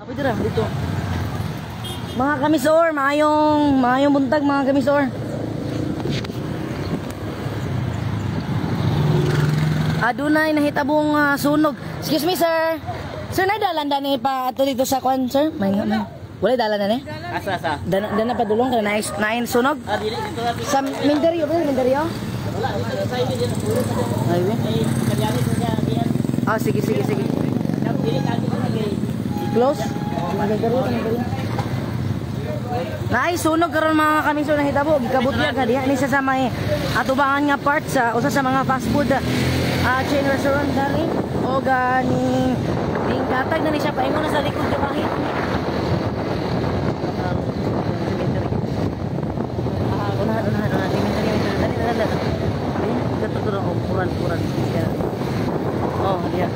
Apo dira dito. Mga kamisor, maayong buntag mga kamisor. Adunay nahitabong sunog. Excuse me sir. Sir, na dalan dani pa ato dito sa kwan sir? May nga. Wala dalan na ni? Asa. Dana pa dulong kana nain sunog. Dili dito na. Sa Mindario ba? Mindario? Wala sa highway dito. Highway? Kanyari ko niya diyan. Ah, sige. Dili lagi ko lagi. Close? Mindario. Naay sunog karon mga kamisor na hitabo gikabutya ka diha ni sa may atubangan nga part sa usa sa mga fast food chain restaurant dali o gani ning katag na ni siya paingon na sa likod sa bahay. Puran. Oh, dia.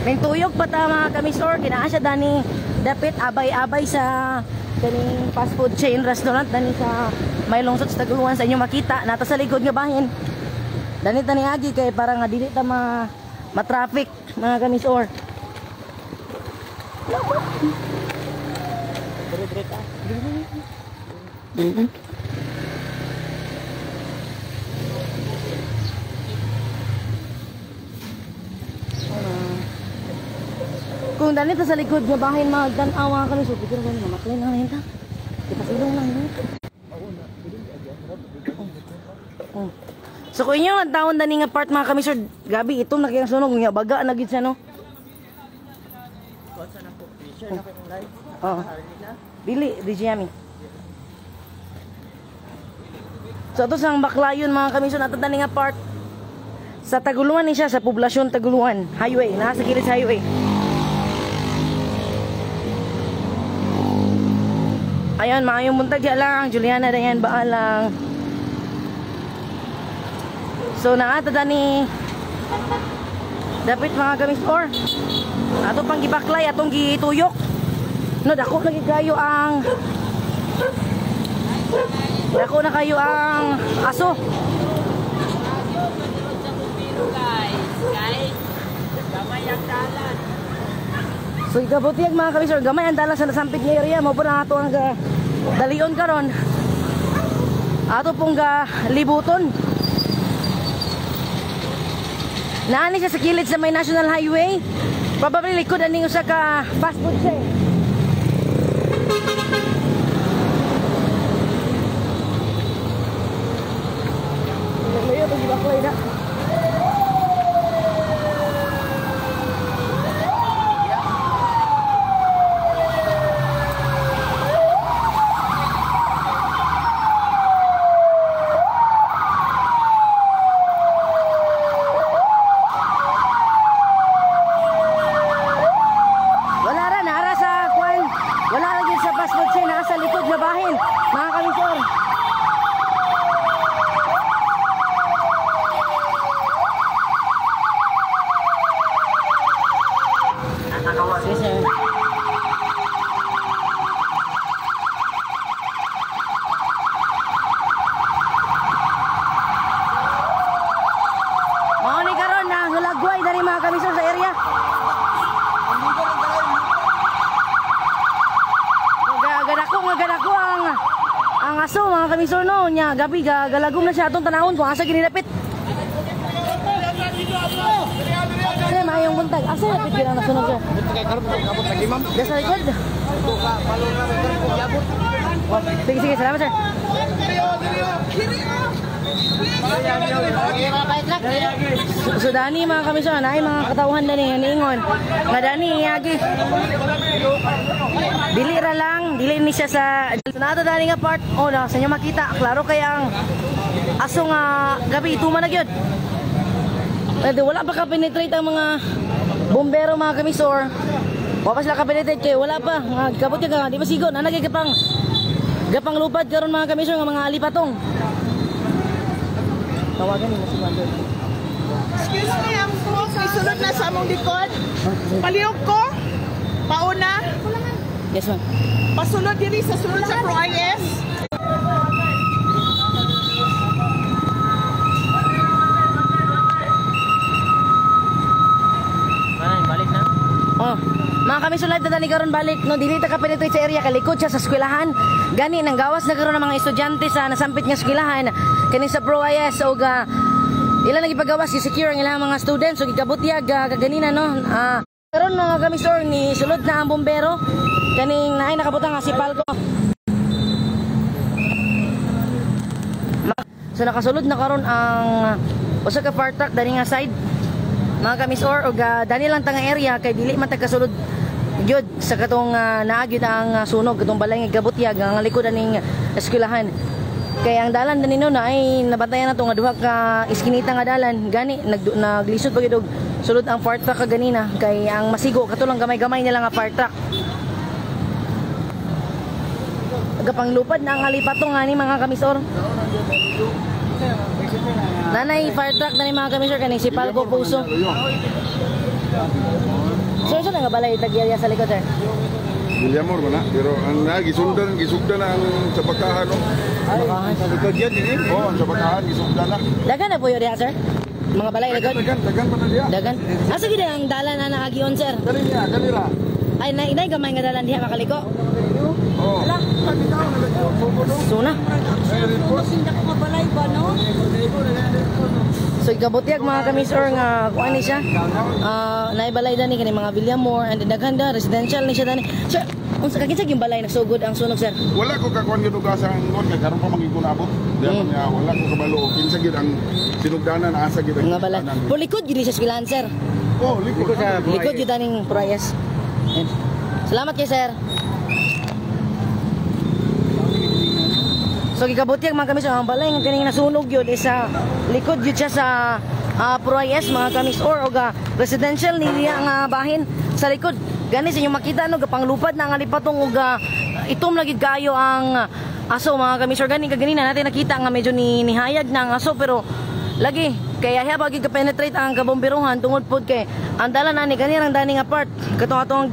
May tuyok pa ta mga kamisor, kinaa siya dani dapit abay-abay sa kaning fast food chain restaurant dani sa may lungsod sa Taguluan sa inyo makita nata sa likod nga bahin. Dani tani agi kay para nga dili ta ma-traffic mga kamisor. Kung dali ta sa likod nga bahin magdan-aw mga kamisor, pigil mo na maklay na hinta. Kita silong lang ni. So kung inyo ang taon dani nga part mga kamisor, gabi itong nakiyang sunog nga baga na gid siya no. Kuan na po. Share na ko yung live. Oo. Dili di Jami. So ito sang baklayon mga kamisor nato dani nga part sa Taguluan ni siya sa poblasyon Taguluan highway, nasa gilid sa highway. Ayan, maayong buntag lang, Juliana Dayan Baalang. So naata dani dapit mga kamisor. Ato pang gibaklay, atong gituyok. No, dako na kayo ang aso. So ikabutiag mga kamisor, gamay ang dalan sa nasampig nga area mo po na ato ang dalion karon. Ato pong libuton. Naani siya sa kilid sa may National Highway. Probably likod aning usa ka fast food chain. Layo to gibaklay na. Ang aso mga kamisor no nya gabi galagom na siya atong tanahon kung asa ginilapit. Kasi mayong buntag asa lapit gina nasunog siya. Dasa likod. Sige salamat sir. So dani mga kamisor naay mga katawhan na ni niingon nga dani iyagi dili ra lang dili ni siya sa nato dani nga part na sa inyo makita klaro kay ang aso nga gabi ituman na gyud. Wala pa ka penetrate ang mga bombero mga kamisor. Wa pa sila ka penetrate kay wala pa kabot ka di ba sigon ana kay gapang lupad karon mga kamisor nga mga alipatong. Tawagan ni si Wander. Excuse me, ang truck isulod na sa among likod. Palihog ko. Pauna. Yes ma'am. Pasulod diri sa sulod sa Pro IS. kami sulad na dani karon balik no dili ta ka penetrate sa area kalikod siya sa eskwelahan. Gani nang gawas na karon ng mga estudyante sa nasampit nga eskwelahan kani sa Pro IS o ilan nagipagawas si secure ang ilang mga students so gikabutyag kaganina no. Karon mga kami store ni sulod na ang bombero kaning naay nakabutang nga si Palco. So nakasulod na karon ang usa ka fire truck dani nga side mga kamisor og dani lang tanga area kay dili man tagkasulod gyud sa katong naagid ang sunog katong balay nga gabutyag ang likod aning eskwelahan. Kay ang dalan danino na ay nabantayan nato nga duha ka iskinita nga dalan gani naglisod pa gyud og sulod ang fire truck kaganina kay ang masigo katulang gamay-gamay nila nga fire truck. Gapanglupad na ang alipatong nga ni mga kamisor. Nanay fire truck na ni mga kamisor kaning si Palco Puso. Sir, saan nga balay tagyaya sa likod, sir? Guillermo ba na? Pero ang gisugdan na ang sabakahan, no? Sabakahan? Sa likod yan, eh? Oo, ang sabakahan, gisugdan na. Dagan na po yun diha, sir? Mga balay likod? Dagan pa na diya. Dagan? Asa gid ang dalan na naagion, sir? Kanira. Ay, inay gamay nga dalan diha makaliko? Oo. Ala, suna. So ikabutyag mga kamisor nga kuan ni siya. Naibalay dani kani mga Villamor and daghan da residential ni siya dani. Sir, unsa kinsa yung balay nagsugod ang sunog, sir? Wala ko kakuan gyud og asa ang ngon kay karon pa mangikunabot. Diya man nga wala ko kabalo kinsa gyud ang sinugdanan asa gyud ang Nga balay. Pulikod gyud sa eskwelahan, sir. Oh, likod sa Likod gyud daning Proyes. Salamat kay sir. So gikabutyag mga kamis ang balay nga kaning nasunog yun isa likod yun siya sa Proyes mga kamis or residential niya nga bahin sa likod. Gani sa inyo makita no gapanglupad na nga lipatong og itom lagi kayo ang aso mga kamis or gani kaganina natin nakita nga medyo nihayag na ang aso pero lagi kaya habang gipenetrate ang kabomberuhan tungod pod kay ang dala na ni kanirang dani nga part katong atong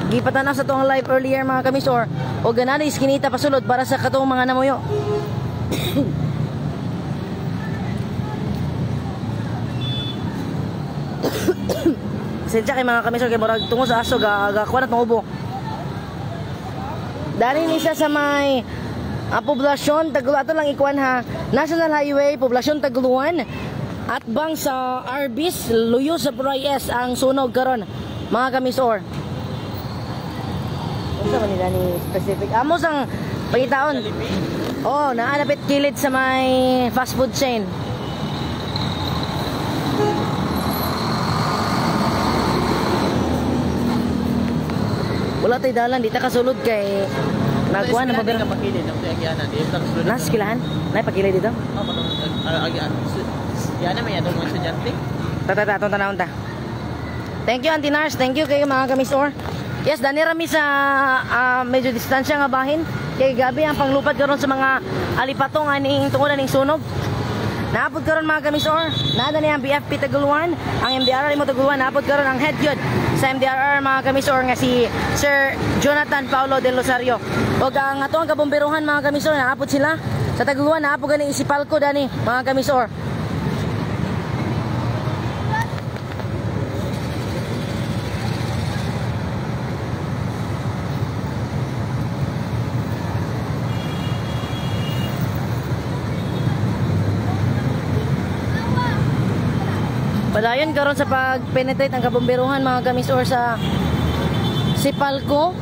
gipatanaw sa tong live earlier mga kamisor o ganani iskinita pasulod para sa katong mga namuyo. Sensya kay mga kamisor kay murag tungo sa aso gakuan at ubo. Dali ni siya sa may poblasyon Taguluan ato lang ikuan ha. National Highway poblasyon Taguluan at bang sa Arbis luyo sa Proyes ang sunog karon mga kamisor. Unsa man nila ni specific? Amos ang pangitaon. Oh, naanapit kilid sa may fast food chain. Wala tay dalan di ta kasulod kay nagkuan na mabel. Nas kilahan? Nay pakilid dito? Oh, yan na may atong mga estudyante. Atong tanawon ta. Thank you Auntie Nars, thank you kayo mga kamisor. Yes, dani rami sa medyo distansya nga bahin. Kay gabi ang panglupad karon sa mga alipatong aning tungod aning sunog. Naapod karon mga kamisor. Nada ni ang BFP Taguluan, ang MDRR mo Taguluan, naapod karon ang head yun sa MDRR mga kamisor nga si Sir Jonathan Paulo del Rosario. O ang atong kabomberuhan mga kamisor, naapod sila sa Taguluan, naapod gani si Palco dani mga kamisor. Padayon karon sa pag-penetrate ang kabomberuhan mga kamisor sa Sipalco.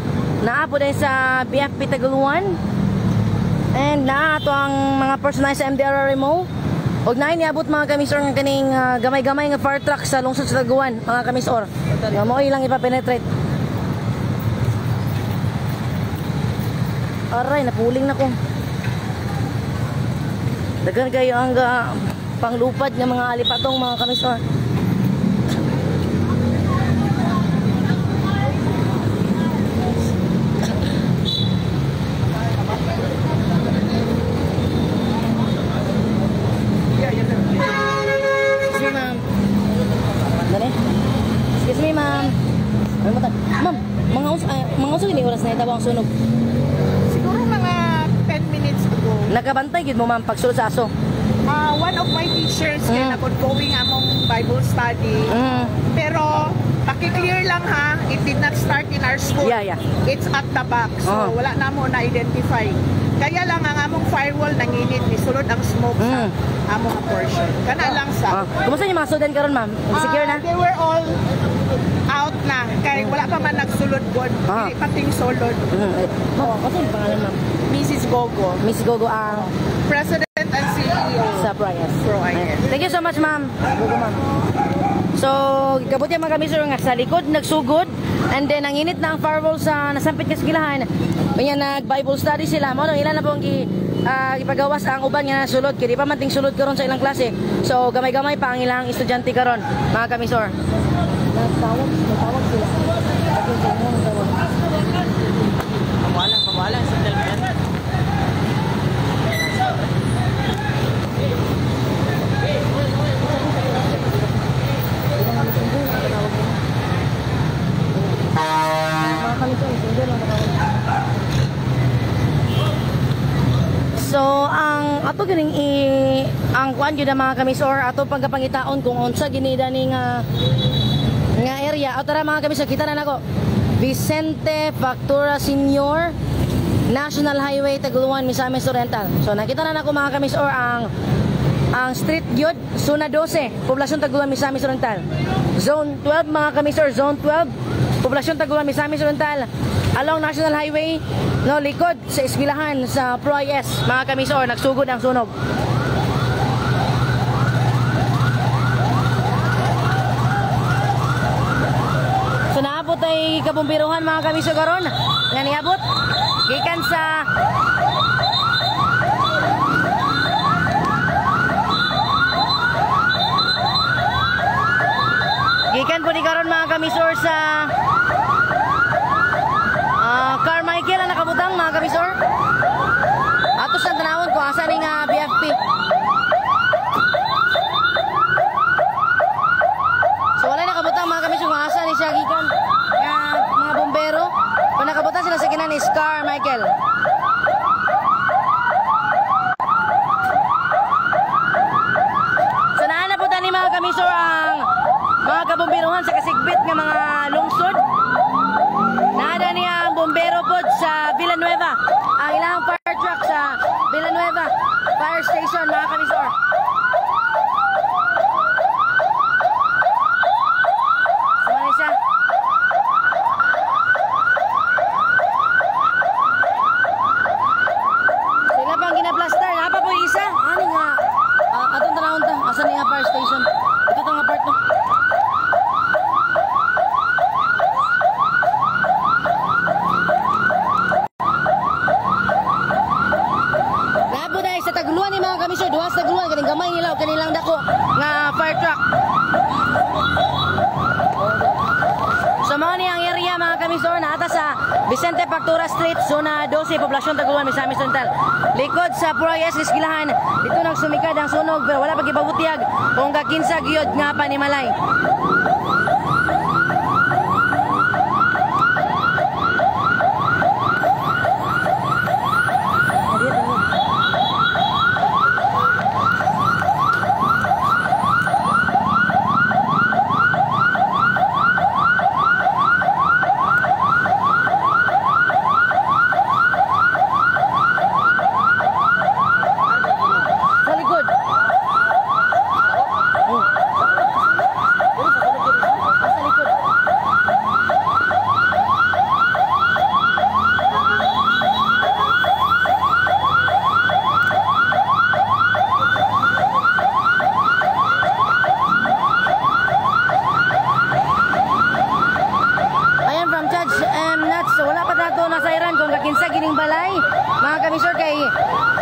Naapo din sa BFP Taguluan. And naato ang mga personal sa MDRR mo. Og naay niabot mga kamisor ng kaning gamay-gamay nga fire truck sa lungsod sa Taguluan mga kamisor. Nga mo ilang ipa-penetrate. Aray, napuling na ko. Dagan kayo ang panglupad ng mga alipatong mga kamisor. Excuse me, ma'am. Ma'am, mga uso gini oras na itabang sunog. Siguro mga 10 minutes ago. Nakabantay gid mo ma'am pagsulod sa aso. One of my teachers kaya nag-ongoing among Bible study. Pero Paki-clear lang ha, it did not start in our school. Yeah. It's at the back. So Oh. wala na mo na-identify. Kaya lang ang among firewall nanginit ni sulod ang smoke sa among portion. Kana lang sa. Kumusta yung mga student karon, ma'am? Secure na? They were all out na. Kaya wala pa man nagsulod god. Hindi pating sulod. Ma'am, kasi yung pangalan, ma'am? Mrs. Gogo, Miss Gogo ang President and CEO. sa Prias. Pro-IS. Thank you so much, ma'am. Gogo, ma'am. So, kabuti mga kami sir nga sa likod nagsugod and then ang init na ang firewall sa nasampit ka eskwelahan. Kanya nag-Bible study sila. Mo ilan na pong ipagawas ang uban nga nasulod kay di pa man ting sulod karon sa ilang klase. So, gamay-gamay pa ang ilang estudyante karon, mga kami sir. Natawag sila. Pabalang sa television. So, ang ato gining ang kuan gyud mga kamis or ato pagkapangitaon kung unsa gini dani nga area. O tara mga kamis, kita na nako. Vicente Factura Senior National Highway Taguluan, Misamis Oriental. So, nakita na nako mga kamis or ang street gyud Zona 12, Poblasyon Taguluan, Misamis Oriental. Zone 12 mga kamis or Zone 12, Poblasyon Taguluan, Misamis Oriental. Along National Highway, no, likod sa eskwelahan sa Pro-IS, mga kamisor, nagsugod ang sunog. So naabot ay kabumbiruhan mga kamisor karon, nga niabot gikan sa gikan po ni karon mga kamisor sa Carmichael ang nakabutang mga kabisor. Ato sa tanawon kung asa ni nga BFP. So wala nakabutang mga kabisor kung asa ni siya gikan nga mga bombero. Kung nakabutang sila sa kinan is Carmichael. So naana po tani mga kabisor ang mga kabomberohan sa kasigbit nga mga lungsod. Nada niya ang bombero po sa Villanueva. Ang ilang fire truck sa Villanueva Fire Station, mga kamisor. Sumali siya. Sila pang ginaplaster. Napa po yung isa. Ano nga? Atong tanawon to. Asan niya fire station? Ito itong apart to. Taguluan ni mga kamisor, duha sa taguluan kaning gamay nila o kanilang dako nga fire truck. So mao ni ang area mga kamisor naata sa Vicente Factura Street, Zona 12, Poblasyon Taguluan, Misamis Oriental. Likod sa Pro-IS eskwelahan. Dito nagsumikad ang sunog pero wala pa gibabutiag kung kakinsa gyud nga panimalay.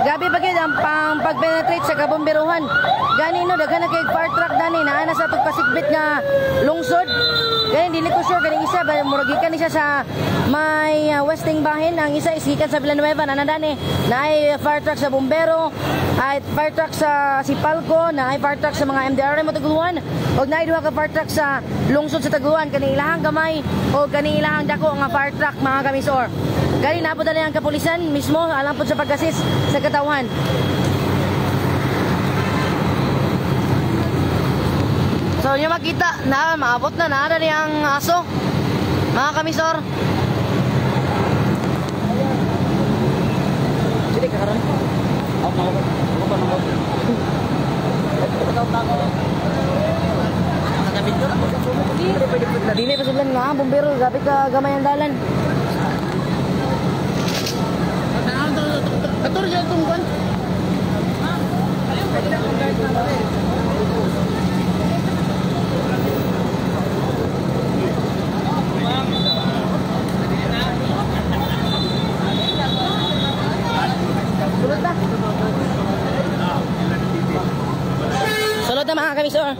Gabi bagay ang pag-penetrate sa kabomberuhan. Gani no daghan na kay fire truck dani naa sa atong kasigbit nga lungsod. Gani dili ko sure ganing isa ba muragikan ni siya sa may westing bahin, ang isa is gikan sa Villanueva na dani. Naay fire truck sa bombero, ay fire truck sa Sipalco, naay fire truck sa mga MDRM mo Taguluan. Og naay duha ka fire truck sa lungsod sa Taguluan kani ilahang gamay o kani ilahang dako nga fire truck mga kamisor. Gani na po dali ang kapulisan mismo alang po sa pag-assist sa katawan. So So nyo makita na maabot na niyang aso. Mga kamisor. Sige karon. Ako pa nang Dili pa sila nga, bumbero, gapit ka gamay ang dalan. Ator yan itong ban. Sulod na mga kamisor.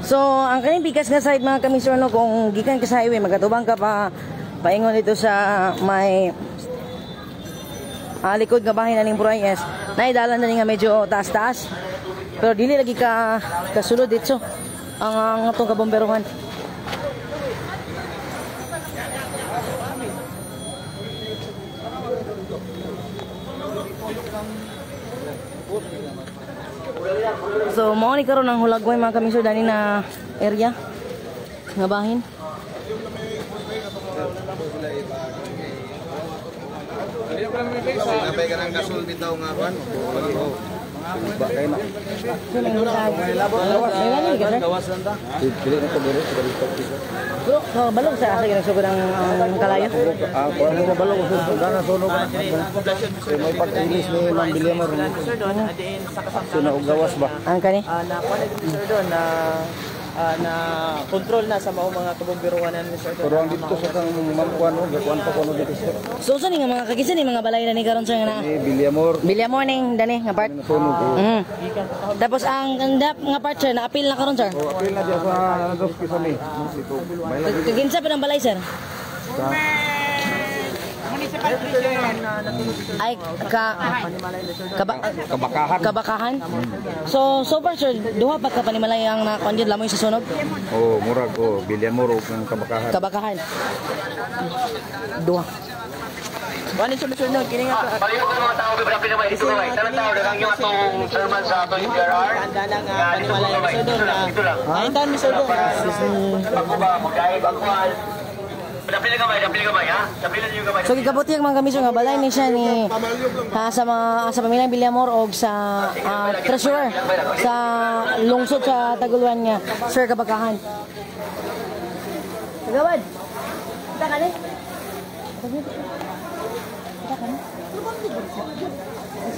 So, ang kaning bigas nga side mga kamisor no, kung gikan ka sa highway, magatubang ka pa paingon dito sa may likod nga bahay na ning Burayes. Naidalan na ni nga medyo taas-taas. Pero dili lagi ka kasulod dito ang atong kabomberuhan. So, mao ni karon ang hulagway mga kamisor dani na area nga bahin. Napay ka ng gasol bitaw nga kuan. Ba kay na. gawas lang ta. Dili na to biro sa dito. Bro, balog sa asa gyud sugod ang kalayo. Kuan mo balog sa dana sunog na. May pag-ilis ni Ma'am Bilyamor. Suna og gawas ba? Ang kani. Na kuan sir doon na control na sa mga kabomberuanan ni sir. Pero ang dito sa kang Ma'am kuan o gakuan pa kuno dito sir. So sa ni nga mga kagisan ni mga balay na ni karon sa nga na. Ni Bilyamor. Bilya morning dani nga part. Sunog. Tapos ang nga part sir na appeal na karon sir. O apil na diya sa dos kisami. Dito. May lagi Kaginsa pa ng balay sir. Municipal prison. Ay kabakahan. So far sir, duha pa ka panimalay ang nakonjud lamoy sa sunog. Oh, murag ko Bilyamor og ng kabakahan. Kabakahan. Duha. Kuan solusyon no kini nga Baliw ko mga tao bibra pinamay dito kay. Tanang tao dagang yung atong sermon sa atong PRR. anda na nga panimalay ni sir doon na. Ay tan mi sir doon. Ako ba magkaib ang kuan. Dapil ka ba ha? Dapil niyo ka ba? So gikabuti ang mga kamisyon nga balay ni siya ni sa pamilyang Bilyamor og sa treasurer sa lungsod sa Taguluan nga Sir Kabakahan. Gawad. Kita ka ni?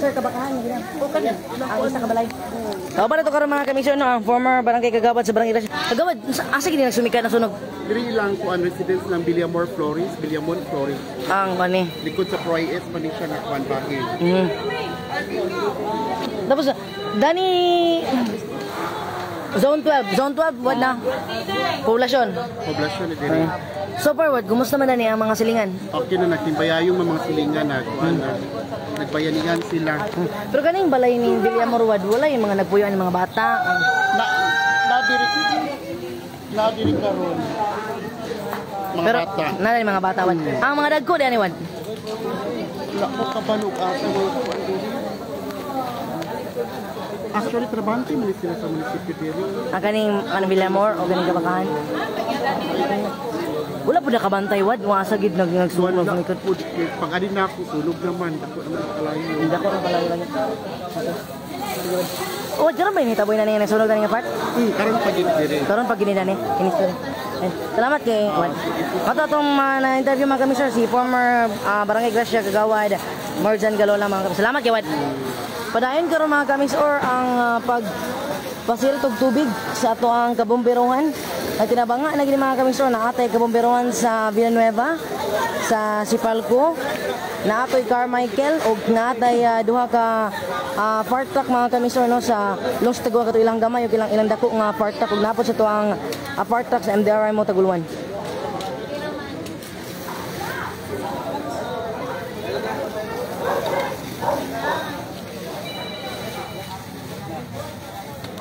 Sir Kabakahan gina. Ang isa ka balay. Ako ba na ito karon mga kamisyon no, ang former barangay kagawad sa barangay Gracia. Kagawad, asa gini nagsumika ng sunog? Diri lang ko ang residence ng Bilyamor Flores, Bilyamon Flores. Ang kani. Likod sa Proy S, man siya na kuan bahin. Tapos, Dani, Zone 12, wad na, populasyon. Poblasyon ni diri. So far, wad, kumusta man Dani ang mga silingan? Okay na nagtimbayayong mga silingan na kuan na nagbayanihan sila. Pero kaning balay ni Bilyamor wad, wala yung mga nagpuyoan ng mga bata. Na diri karon. Mga Pero, bata. na yung mga bata wad. Ang mga dagko, Dani wad. Wala ko kabalog asa mga kuan diri. Actually, trabante man sila sa munisipyo diri. Ang kaning Bilyamor o kaning Kabakahan. Wala po na kabantay wad, mga sagid nagsunog ng ikot. Pag adin na ako, tulog naman. Dako naman ang kalayo. Hindi ako nang palayo lang. O, dyan ba yung hitaboy na niya nagsunog na niya part? Karon pa gid diri. Karon pag ginida ni kinis ko. Salamat kay Juan. Ato atong na-interview mga kami sir si former Barangay Gracia Kagawad Marjan Galola mga kami. Salamat kay Juan. Padayon karon mga kami or ang pagpasil tog tubig sa ato ang kabomberuhan. Ay tinabanga na gini mga kami sir na atay kabomberuhan sa Villanueva, sa Sipalco, na atoy Carmichael og natay duha ka fire truck mga kamisor no sa Los Tagua kato ilang gamay ug ilang dako nga fire truck ug napod sa tuang fire truck sa MDRI mo Taguluan.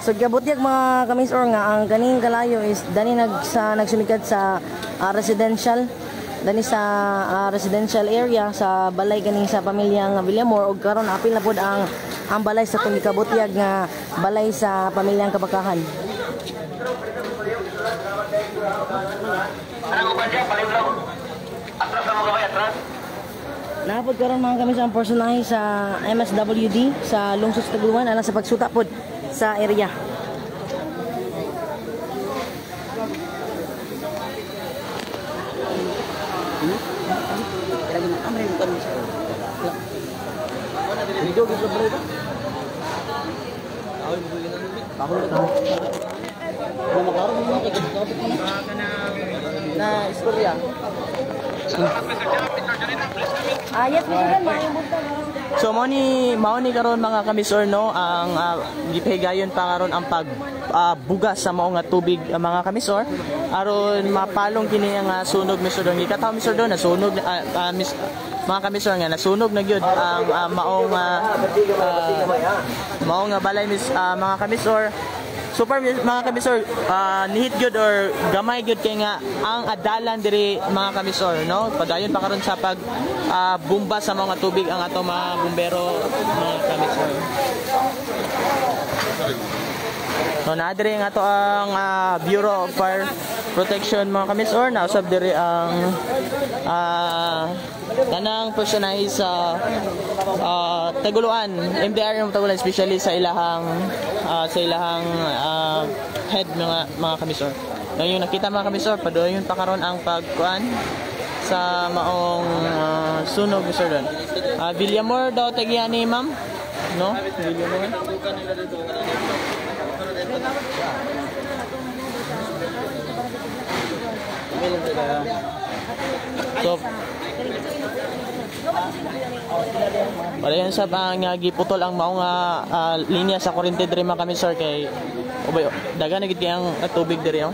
So gabutyag mga kamisor nga ang kaning kalayo is dani nagsumikad sa residential dani sa residential area sa balay ganing sa pamilyang Villamor ug karon apil na pud ang balay sa tong gikabutyag nga balay sa pamilyang Kabakahan. Napod karon mga kami sa personahe sa MSWD sa lungsod sa Taguluan alang sa pagsuta pod sa area. Na istorya. Yes, So mao ni karon mga kamisor no ang gipahigayon pa karon ang pagbugas sa mao nga tubig mga kamisor aron mapalong kini nga sunog misor dong ikataw misor do nasunog mga kamisor nga nasunog na gyud ang maong balay mga kamisor. Super mga kamisor, nihit gyud or gamay gyud kay nga ang adalan diri mga kamisor no. Padayon pa karon sa pag bomba sa mga tubig ang ato mga bumbero mga kamisor. So na diri nga ato ang Bureau of Fire Protection mga kamisor, nausab diri ang kanang personahe sa Taguluan, MDR ng Taguluan, especially sa ilahang head mga kamisor. Yung nakita mga kamisor, padoyon pa karon ang pagkuan sa maong sunog misor doon. Villamor daw tagyan ni ma'am, no? Villamor. So, padayon sa nga giputol ang maong linya sa kuryente diri mga kamisor kay ubay daga na gid ang tubig diri oh.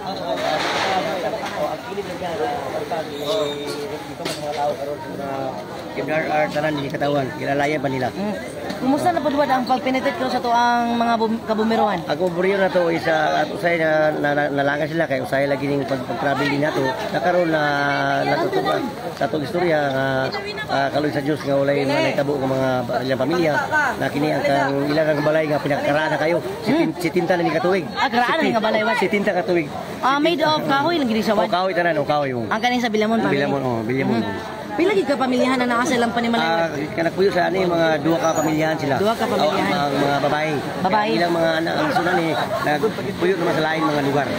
KBR tanan di katawan, kilalayan pa nila. Kumusta na pud ang pagpenetrate ko sa tuang mga kabumiruan? Ako buriyo na to isa at usay na nalanga sila kay usay lagi ning pag-travel din nato. Nakaroon na natutuwa sa tong istorya nga kaloy sa Dios nga walay nahitabo ng mga ilang pamilya na kini ang ilang balay nga pinagkaraan na kayo. Si tinta na ni katuig. Karaan na nga balay wat. Si tinta katuig. Made of kahoy lang gid sa wad. Kahoy tanan, kahoy. Ang kaning sa Villamor pa. Villamor. Pila gid ka pamilyahan na naa sa ilang panimalay? Kanakpuyo sa ani mga duha ka pamilyahan sila. Duha ka pamilyahan. Ang mga babae. Babae. Ilang mga anak ang sunan ni nagpuyo naman sa lain mga lugar.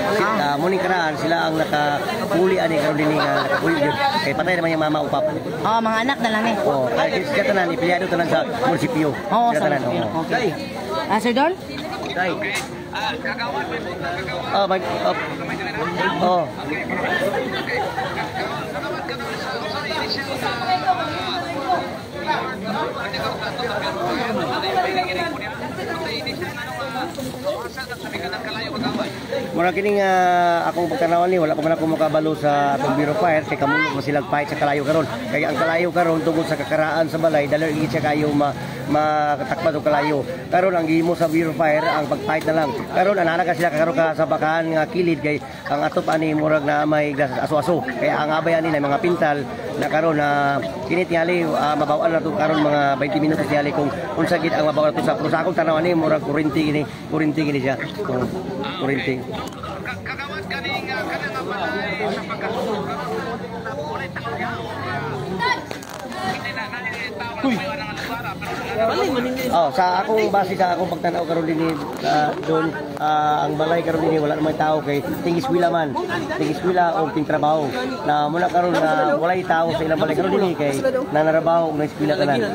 Muning karaan sila ang nakapuli ani karon dinhi nga nakapuyo gyud. Kay patay naman yung mama upap. Mga anak na lang eh. Kay siya tanan empleyado tanan sa munisipyo. Sa tanan. Okay. Sir Don? Dai. Mura kining akong pagtanawan ni wala pa man ako makabalo sa atong Bureau of Fire kay kamulog mo silang fight sa kalayo karon. Kaya ang kalayo karon tungod sa kakaraan sa balay dali gid siya kayo makatakpan og kalayo. Karon ang gihimo sa Bureau of Fire ang pag-fight na lang. Karon anana ka sila karon ka sa bakahan nga kilid kay ang atop ani murag na may aso-aso. Kaya ang abay ani na mga pintal na karon na kinit tingali mabawaan na to karon mga 20 minutos tingali kung unsa gid ang mabawaan to sa pero sa akong tanaw ani murag kurinti gini siya. Kurinti. Kagawad kaning kanang balay sa pagkasunog ulit sa akong base sa akong pagtanaw karon dinhi doon ang balay karon dinhi wala namang tao kay tingiswila o tingtrabaho na muna karon na walay tao sa ilang balay karon dinhi kay nanarabaho og naiskwela tanan.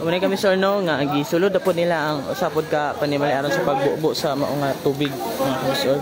Unay kami sir no nga gisulod na po nila ang usapod ka panimali aron sa pagbubo sa mao nga tubig mga kamisor.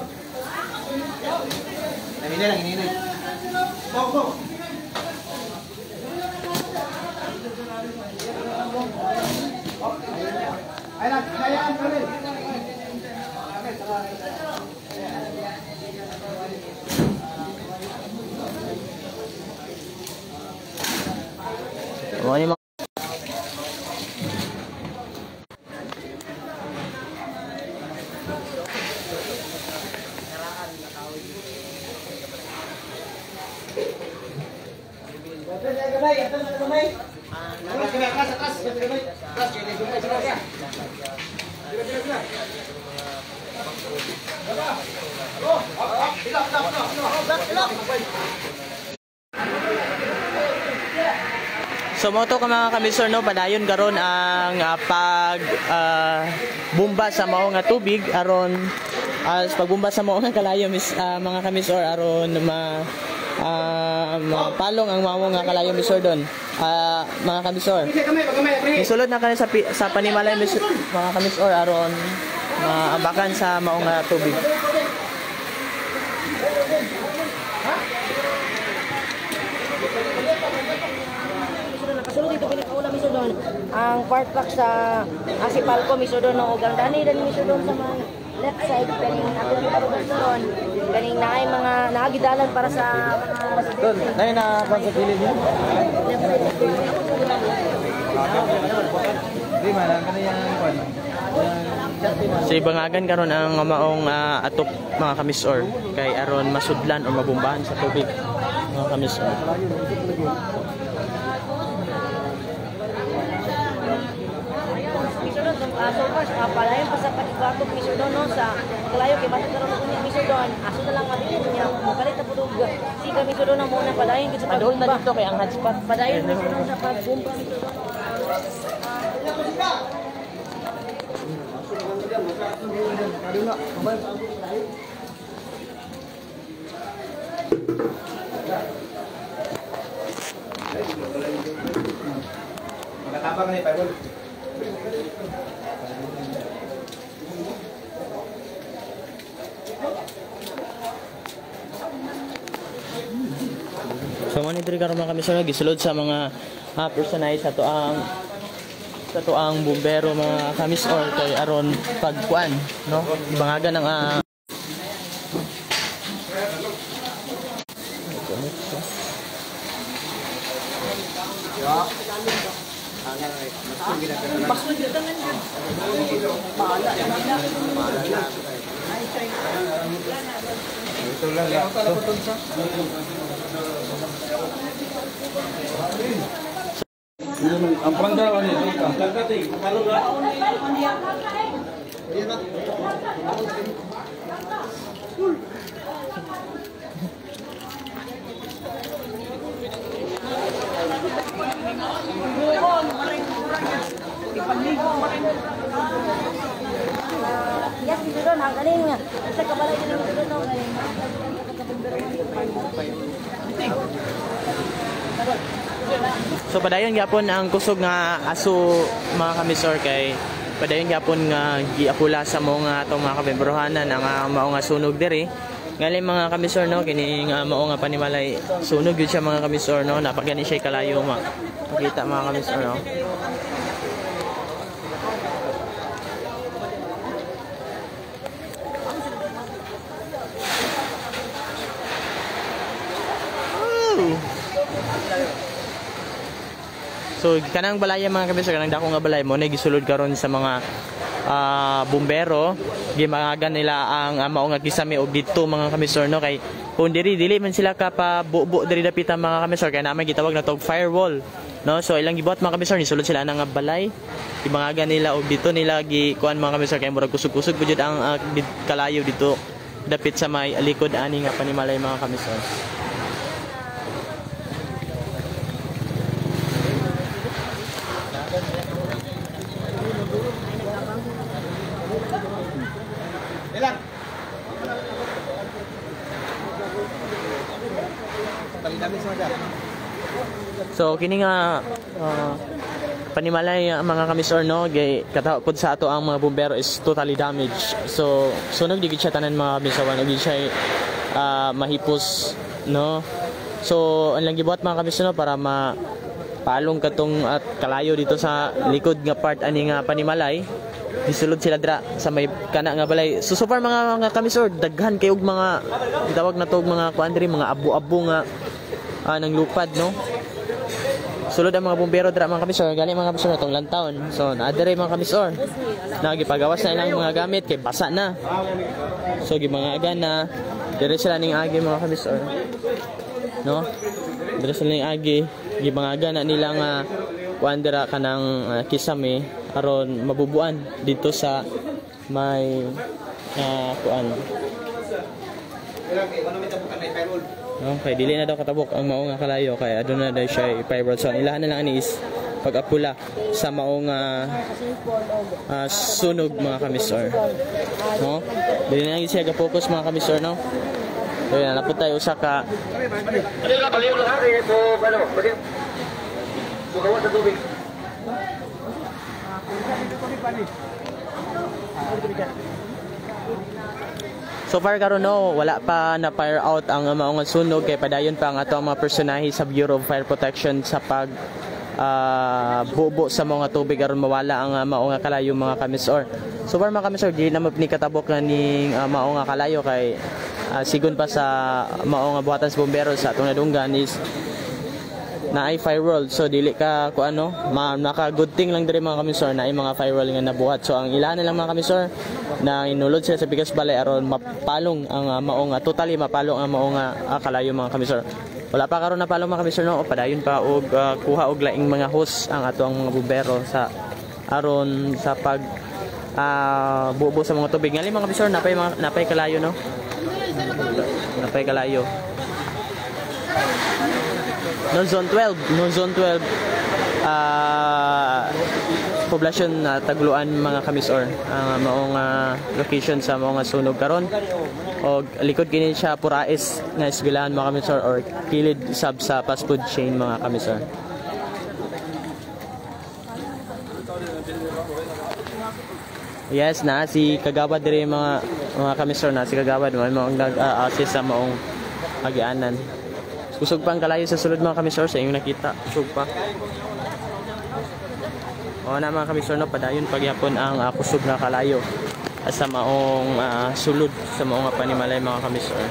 So moto ka mga kamisor no, padayon karon ang pag bumba sa mao nga tubig aron as pagbumba sa mao nga kalayo mga kamisor aron palong ang mao nga kalayo misor don. Mga kamisor. Misulod na kani sa panimalay mga kamisor aron maabakan sa mao nga tubig. Nakasulod dito pinakaula miso doon. Ang part track sa Asipalco miso doon o gandani dan miso doon sa mga left side kaning atong gitarugan doon. Kaning naay mga naagidalan para sa mga Doon, nay na sa kilid niyo. Di man kana yang kon. Sa ibangagan karon ang maong atop mga kamisor kay aron masudlan o mabumbahan sa tubig mga kamisor. So first, palayon pa sa patigbatok miso doon no, sa kalayo kay basta karon ko niya miso doon. Aso na lang mabilis niya. Mukalit na pudog. Si kami miso doon na muna palayon gid sa Adol pagbumba. na dito kay ang hotspot. Padayon miso doon sa pagbumba miso doon. Nakatabang ni Paul. So monitor karon mga kamisor gisulod sa mga personalize sa tuang bumbero mga kamisor kay aron pagkuan no ibangagan ng Ang panggawa niya dito. Yes, miso doon ang galing nga. Sa kabalay din miso doon kay So padayon gyapon ang kusog nga aso mga kamisor kay padayon gyapon nga giapula sa mga atong mga kabembrohanan ang mao nga sunog diri. Ngali mga kamisor no kini nga mao nga panimalay sunog gyud siya mga kamisor no napagani siya kalayo makita mga kamisor no. So kanang balaya mga kamisor kanang dako nga balay mo na gisulod karon sa mga bumbero gimangagan nila ang mao nga kisame og dito mga kamisor no kay kung dili man sila kapabubo diri dapitan mga kamisor kay naman gitawag na tog firewall no so ilang gibuhat mga kamisor nisulod sila nang balay gimangagan nila og dito nila gikuan mga kamisor kay murag kusog-kusog gud ang kalayo dito dapit sa may likod ani nga panimalay mga kamisor. So kini nga panimalay mga kamisor no gay katapod sa ato ang mga bumbero is totally damaged. So sunog di gid siya tanan mga kamisor wala gid siya mahipos no. So ang lang gibuhat mga kamisor no para mapalong katong at kalayo dito sa likod nga part ani nga panimalay. Gisulod sila dra sa may kana nga balay. So far mga kamisor daghan kay og mga gitawag na tog mga kuan diri mga abo-abo nga nang lupad no. Sulod ang mga bumbero dra mga kamisor gali mga kamisor natong lantawon. So naadere mga kamisor nagipagawas na ilang mga gamit kay basa na. So gimangagan na dire sila ning agi mga kamisor no. Dira sa ning agi gibangaga na nila nga kuan dira kanang Kisame aron mabubuan dito sa may kuan. Okay, dili na daw katabok ang mao nga kalayo kay aduna na daw siya i-fiber. So ilahan na lang ani is pag-apula sa mao nga sunog mga kamisor. No? Dili na siya ga-focus mga kamisor, no? So yan, napot tayo usa ka. Baliw lang ha, so ano, baliw. Bukawa sa tubig. So far karon no, wala pa na fire out ang maong sunog kay padayon pa ang ato ang mga personahe sa Bureau of Fire Protection sa pag bubo sa mga tubig aron mawala ang maong kalayo mga kamisor. So far mga kamisor, di na ni katabok na ning maong kalayo kay sigon pa sa maong buhatan sa bombero sa atong nadunggan is na ay firewall. So dili ka ko ano, naka good thing lang diri mga kamisor na ay mga firewall nga nabuhat. So ang ilan na lang mga kamisor na inulod sila sa bigas balay aron mapalong ang maong totally mapalong ang maong kalayo mga kamisor. Wala pa karon napalong mga kamisor no, o padayon pa og kuha og laing mga hose ang ato ang mga bombero sa aron sa pag bubo sa mga tubig. Ngali mga kamisor napay kalayo no. Napay kalayo. No zone 12 poblasyon na tagluan mga kamisor ang maong location sa mga sunog karon og likod kini siya Purais nga eskwelahan mga kamisor or kilid sab sa fast food chain mga kamisor. Yes na si Kagawad diri mga kamisor na si Kagawad mo nag-assist sa maong agianan. Kusog pa ang kalayo sa sulod mga kamisor sa inyong nakita. Kusog pa. O na mga kamisor no, padayon pagyapon ang kusog na kalayo sa maong sulod sa maong panimalay mga kamisor.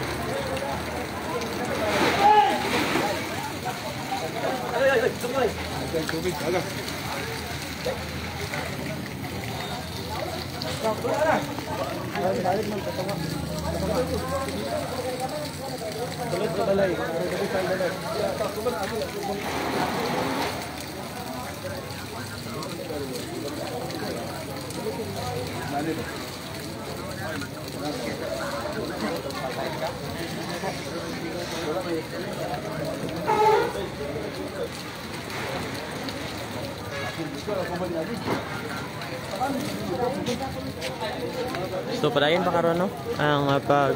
So padayon pa karon no ang pag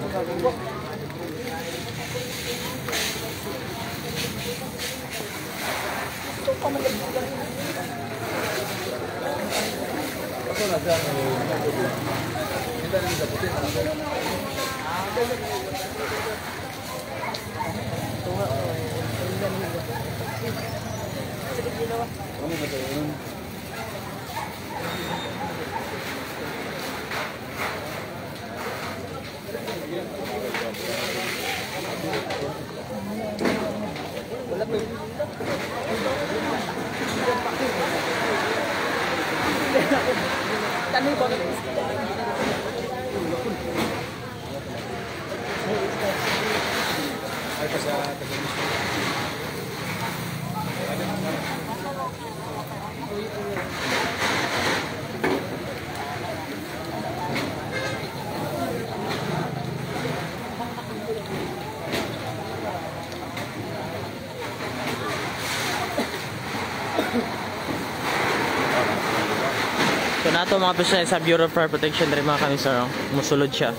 nato mga personel sa Bureau of Fire Protection diri mga kamisor, musulod siya.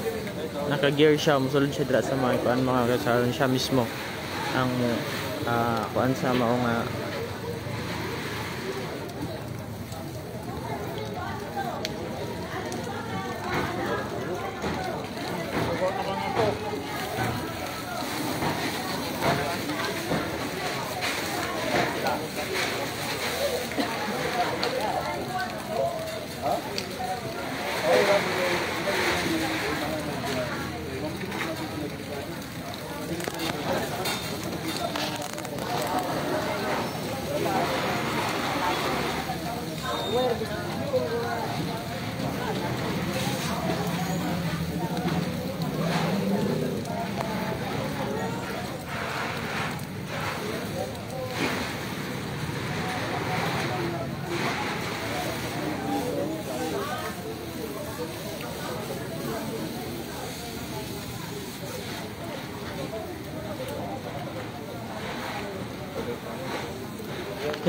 Naka-gear siya, musulod siya dira sa mga kasaron siya mismo ang kuan sa maong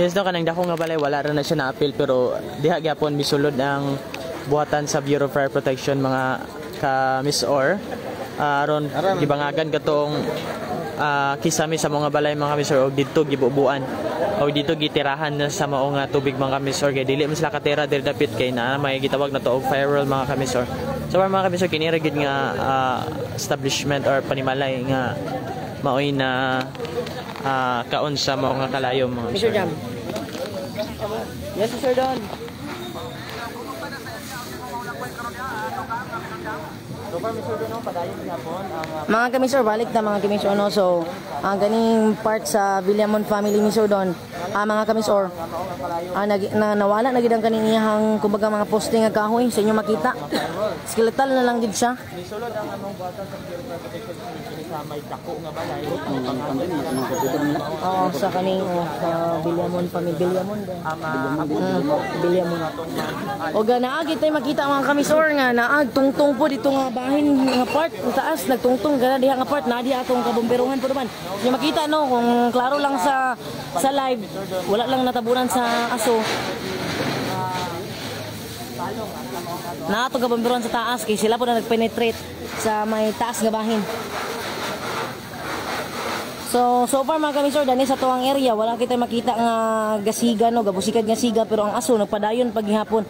Yes, no, kanang dako nga balay wala ra na siya na-appeal pero diha gyapon misulod ang buhatan sa Bureau of Fire Protection mga ka Miss Or aron gibangagan katong kisami sa mga balay mga Miss Or og didto gibubuan o dito gitirahan na sa mao nga tubig mga Miss Or kay dili man sila katira diri dapit kay na may gitawag na to og firewall mga Miss Or. So mga Miss Or kini ra gid nga establishment or panimalay nga maoy na kaon sa mga nga kalayo mga Miss Or. Mr. Jam. Yes, Sir Don. So far, Mr. Don, padayon gapon ang Mga kamisor, balik na mga kamisor, no? So, ang ganing part sa Villamon family ni Sir Don, mga kamisor, nawala na gid ang kaniyang kumbaga mga posting nga kahoy sa inyo makita. Skeletal na lang gid siya. misulod ang among buhatan sa Bureau of Protection sa may dako nga balay. Oo, sa kaning sa Villamon family, Villamon din. Villamon. O naagit tayo makita mga kamisor nga naag tungtong po dito nga bahin nga part sa taas nagtungtong gara diha nga part na diha atong kabomberuhan po naman. Yung makita no kung klaro lang sa live wala lang natabunan sa aso. Na atong kabomberuhan sa taas kay sila po na nagpenetrate sa may taas nga bahin. So far mga kamisor dani sa tuwang area wala kita makita nga gasiga no gabusikad nga siga pero ang aso nagpadayon paghihapon.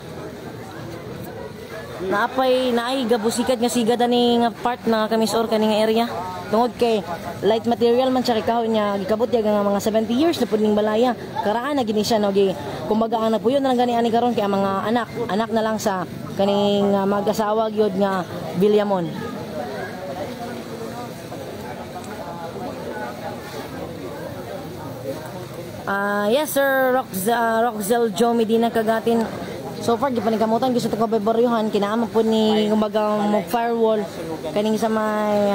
Naay gabusikad nga siga dani nga part na kamisor kani nga area. Tungod kay light material man siya kahoy niya gikabot ya nga mga 70 years na pud ning balaya. Karaan na gini siya no gi kumbaga ang napuyon na gani ani karon kay ang mga anak na lang sa kaning mag-asawa gyud nga Villamon. Yes sir, Roxel Joe Medina Kagatin. So far gipaningkamutan gusto ko babaryuhan kinaama po ni kumbaga mag firewall kaning sa may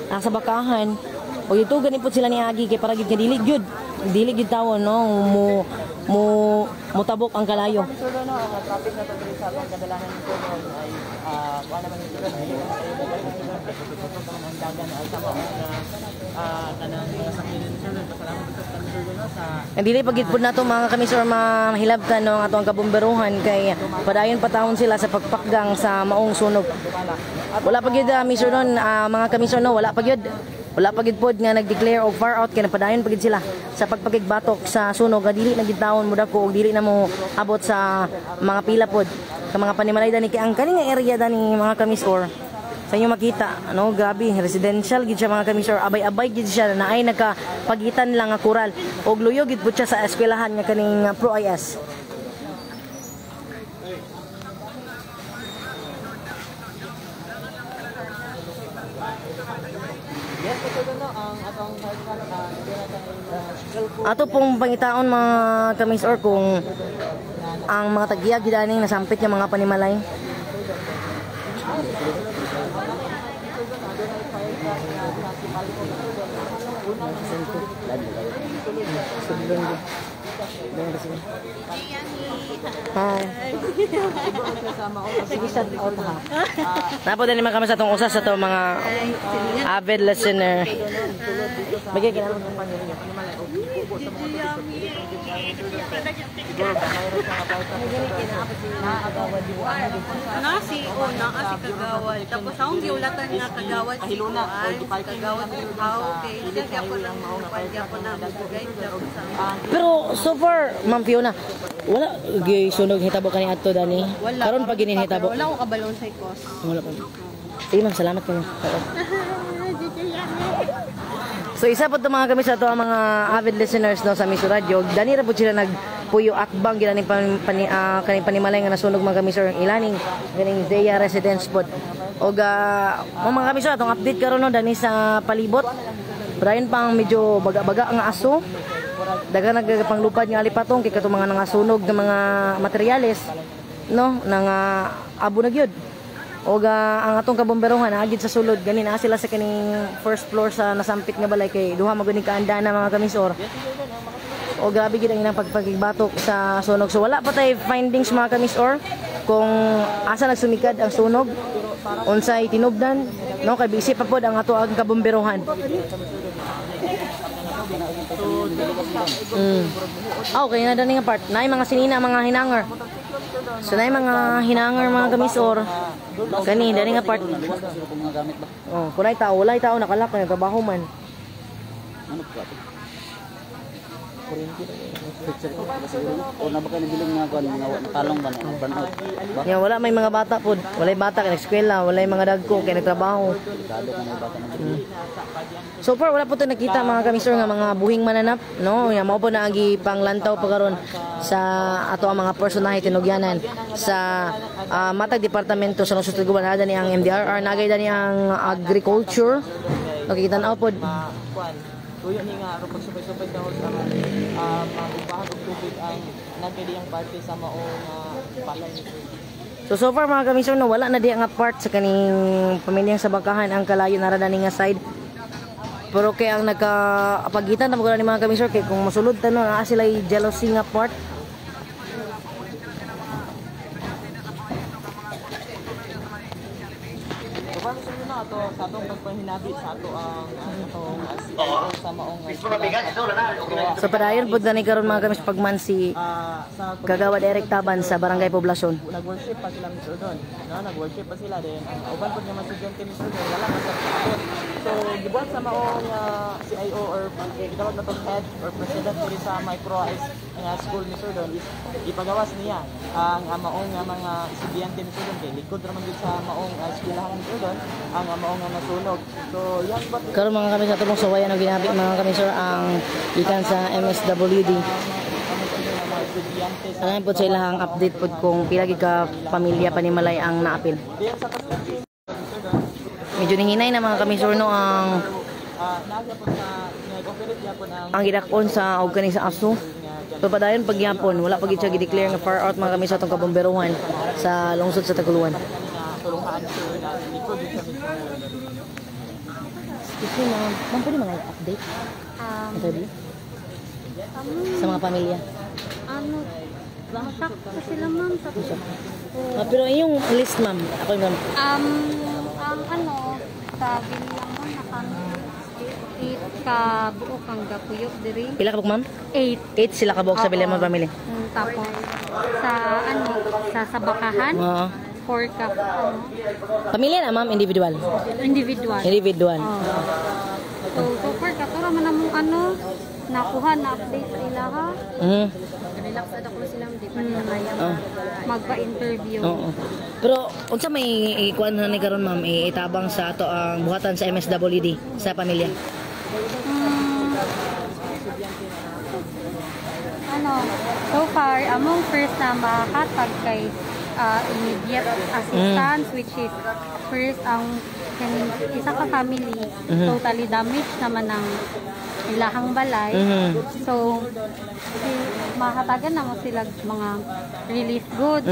sa bakahan. O ito gani po sila ni Agi kay para gid dili gid tawon no mo tabok ang kalayo. Sir Don, ang traffic na to diri sa atong kadalanan nito ay wala man ito ang dagan ay tama na kanang sakyanan Sir Don. Pasalamat sa Sir Don sa Dili pagid pud nato mga kamisor mahilabtan no ang atong kabomberuhan kay padayon patahon sila sa pagpakgang sa maong sunog. Wala pagid Mr. Don mga kamisor no wala pagid pod nga nag-declare og far out kay napadayon pagid sila sa pagpakigbatok sa sunog nga dili na gid taon mo dako og dili na mo abot sa mga pila pod sa mga panimalay dani kay ang kaning area dani mga kamisor sa inyo makita ano grabe residential gid siya mga kamisor abay-abay gid siya na ay nagkapagitan lang nga kural og luyo gid pud siya sa eskwelahan nga kaning Pro IS. Ato pong pangitaon mga kamisor kung ang mga tagiyag gidaning nasampit nga mga panimalay. Hi. Sige shout out ha. Napo din mga kami sa tong usas sa to mga avid listener. Bagay kinahanglan ng pamilya. Nasi kagawad. Tapos akong giulatan nga kagawad si Juan. Kagawad si Pao. Okay, siya kaya po lang maupalya po na bugay. Pero so far, Ma'am Fiona, wala sunog hitabo kani adto dani. Karon pa ginin hitabo. Wala ko kabalon sa ikos. Wala pa. Sige ma'am, salamat kayo. So isa po ito mga kami sa ito ang mga avid listeners no, sa Miso Radio. Dani ra po sila nagpuyo akbang ginaning kaning panimalay nga nasunog mga kami sir ilaning ganing Zea Residence pod. Og mga kami sir atong update karon no dani sa palibot. Dayon pang medyo baga-baga nga aso. Daga nagpanglupad nga alipatong kay katong mga nangasunog nga mga materyales no nang abo na gyud. Og ang atong kabomberuhan agid sa sulod ganin sila sa kaning first floor sa nasampit nga balay kay duha maguni kaandana mga kamisor. O grabe gid ang ilang pagpagbatok sa sunog. So wala pa tay findings mga kamisor kung asa nagsumikad ang sunog, unsay tinubdan, no kay busy pa pod ang ato ang kabomberuhan. Okay na dani nga part. Naay mga sinina, mga hinanger. So naay mga hinanger, mga kamisor. Kani dani nga part. Oh, kunay tao, walay tao nakalak na trabaho man. Ya, wala may mga bata pod. Walay bata kay nag-eskwela, walay mga dagko kay nagtrabaho. So far wala po to nakita mga kamisor nga mga buhing mananap, no? Ya mao po na agi panglantaw pa karon sa ato ang mga personahe tinugyanan sa matag departamento sa lungsod ng Gubanada ni ang MDRR nagay dani ang agriculture. Nakita na pod. Tuyo ni nga ro pagsupay-supay daw sa mabubahan og tubig ang nagkadiyang parte sa maong palay ni Sir. So far mga kamisor no wala na di nga part sa kaning pamilyang Sabakahan ang kalayo naradani nga side. Pero kay ang nagkapagitan na mga ni mga kamisor kay kung masulod ta no naa sila jealousy nga part. Ato sa atong pagpahinabi sa ato ang atong CEO sa maong So padayon pud ni karon mga kamis pagman si Kagawad Eric Taban sa Barangay Poblasyon. Nag-worship pa sila Mr. Don. No, nag-worship pa sila din. Uban pud nga presidente Mr. Don wala man sa support. So gibuhat sa maong CIO or gitawag na tong head or president diri sa Micro School Mr. Don ipagawas niya ang maong mga estudyante Mr. Don kay likod ra man gid sa maong eskwelahan Mr. Don ang maong nga nasunog. So yan ba Karon mga kamis ato mong sawayan og ginabi mga kamisor ang ikan sa MSWD. Alam po sa ilahang update po kung pila gid ka pamilya panimalay ang naapil. Medyo nihinay na mga kamisor no ang gidakon sa og kani sa aso. So padayon pagyapon wala pa gid siya gi-declare nga far out mga kamisor atong kabomberuhan sa lungsod sa Taguluan. Excuse me, ma'am pwede mga update? Interview? Sa mga pamilya? Sakto sila ma'am. Pero yung list ma'am, ako yung ma'am. Ang sabi nila mo, 8 ka buok ang gakuyok diri. Pila ka ma'am? 8. 8 sila kabuok sa Bilaman family. Tapos, sa Sabakahan, 4 ka. Pamilya na ma'am, individual? Individual. Individual. So far, katura man namong nakuha na update sa ilaha. Relax na ako silang di pa nila kaya magpa-interview. Pero unsa may ikuan na ni karon ma'am itabang sa ato ang buhatan sa MSWD sa pamilya? So far among first na makakatag kay immediate assistance which is first ang isa ka family totally damaged naman ng ilahang balay. So mahatagan na mo sila mga relief goods,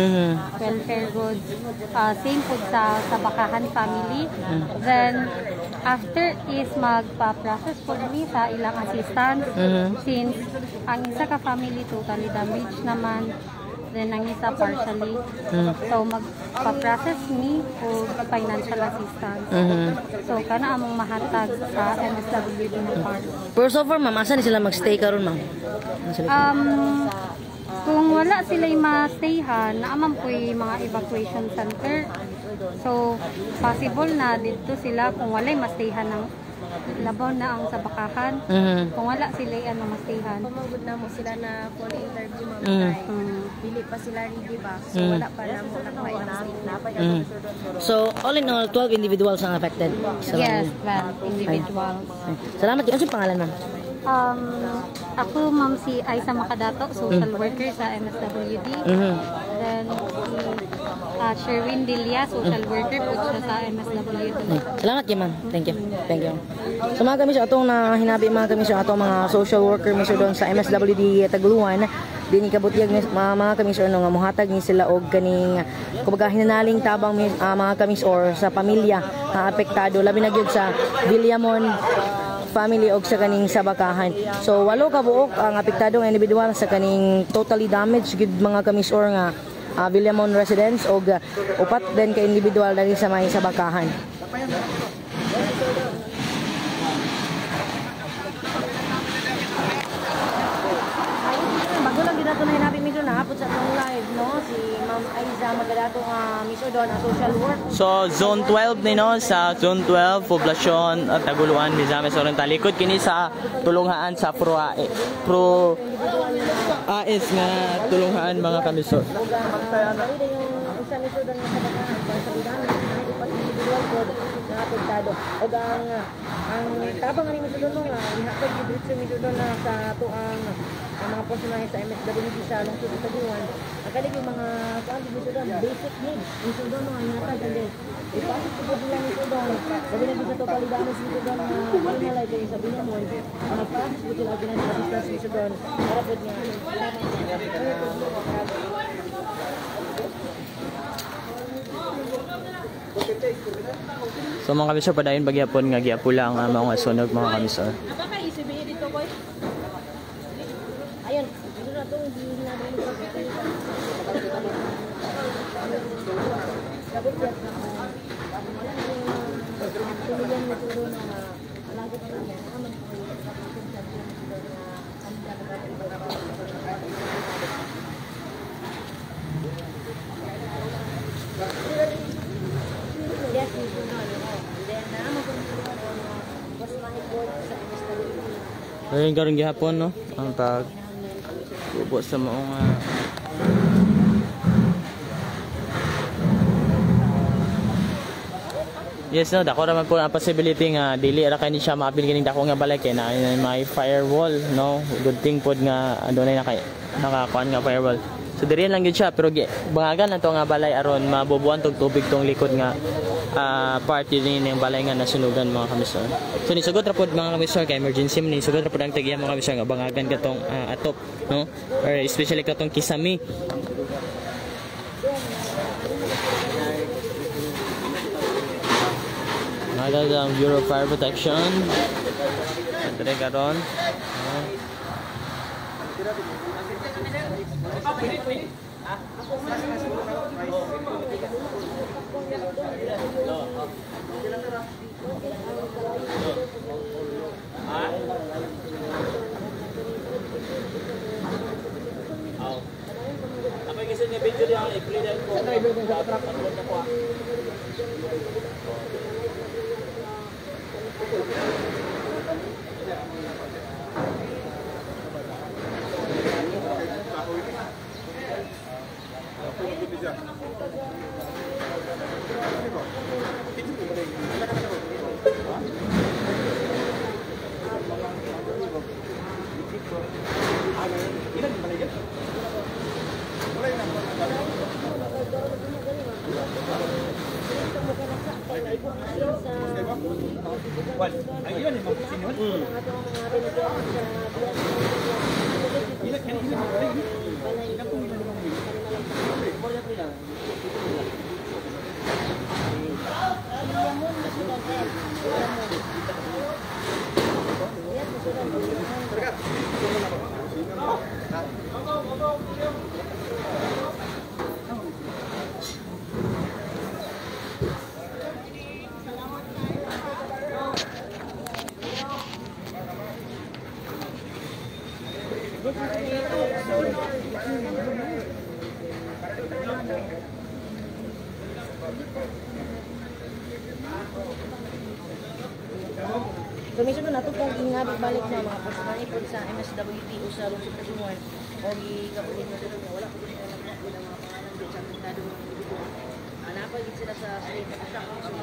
welfare goods, same food sa Sabakahan family. Then after is magpa-process po mi sa ilang assistance since ang isa ka family totally damaged naman. Then ang isa partially. So magpa-process mi o financial assistance. So kana among mahatag sa MSWD na part. Pero so far ma'am, asan sila magstay karon ma'am? Kung wala sila ma-stayhan, naaman po yung mga evacuation center. So possible na dito sila kung wala ma-stayhan ng labaw na ang Sabakahan. Kung wala sila ma-stayhan. Pumagod na mo sila na for interview mga Dili pa sila ready ba? So wala pa na mo na So all in all 12 individuals ang affected. Yes, 12 individuals. Salamat. Ano yung pangalan ma'am? Ako ma'am si Aisa Makadato, social worker sa MSWD. Then si Sherwin Dilia, social worker po siya sa MSWD. Salamat kayo ma'am. Thank you. Thank you. So mga kamisyo, atong hinabi mga kamisyo, atong mga social worker misyo doon sa MSWD Taguluan, din ikabutyag mga kamisyo nga muhatag ni sila og kaning kumbaga hinanaling tabang mga kamisyo or sa pamilya na apektado labi na gyud sa Villamon family og sa kaning Sabakahan. So 8 ka buok ang apektadong individual sa kaning totally damaged gid mga kamisyo nga Villamon residents og 4 din ka individual dali sa may Sabakahan. na hinabi mi doon naapot sa atong live no si Ma'am Aiza Magadato nga miso doon ang social work. So zone 12 ni no sa zone 12 poblasyon at Taguluan Misamis Oriental likod kini sa tulunghaan sa pro AS nga tulunghaan mga kamisor. Isa miso doon sa bagahan para sa bidan ipat individual code na apektado. Og ang tabang ani miso doon nga ihatag gid miso doon na sa tuang ang mga personahe sa MSWD sa lungsod sa Taguluan. Akali yung mga kuan miso doon basic needs miso doon nga ihatag and ipasok ko po nila miso doon. Sabi na sa totalidanos miso doon nga finalize yung sabi niya mo ang process ko sila ginagawa assistance miso doon para po niya. So mga kamisor padayon bagyapon nga giapula ang mga sunog mga kamisor. Apa ka isibi dito boy? Ayun, dito na tong hinabang mo sa Ayun karon gihapon no ang pag bubo sa maong yes no dako ra man po ang possibility nga dili ra kani siya maapil kining dako nga balay kay na may firewall no good thing pod nga adunay nakakuan nga firewall. So diri lang gyud siya pero bangagan ato nga balay aron mabubuan tog tubig tong likod nga party din ng balay nga nasunugan mga kamisor. So nisugod ra pod mga kamisor kay emergency ni nisugod ra pod ang tagya mga kamisor nga bangagan katong atop no or especially katong kisami. Ada ang Bureau of Fire Protection. Andre karon. Apa yung kasi nga video yung i-clear ko. So minsan na nato pong inabot balik sa mga personahe po sa MSWD o sa lungsod Taguluan o gikapulit na dito wala po din na mga pangalan dito sa apektado mga individual. Napay gid sila sa state at sa council.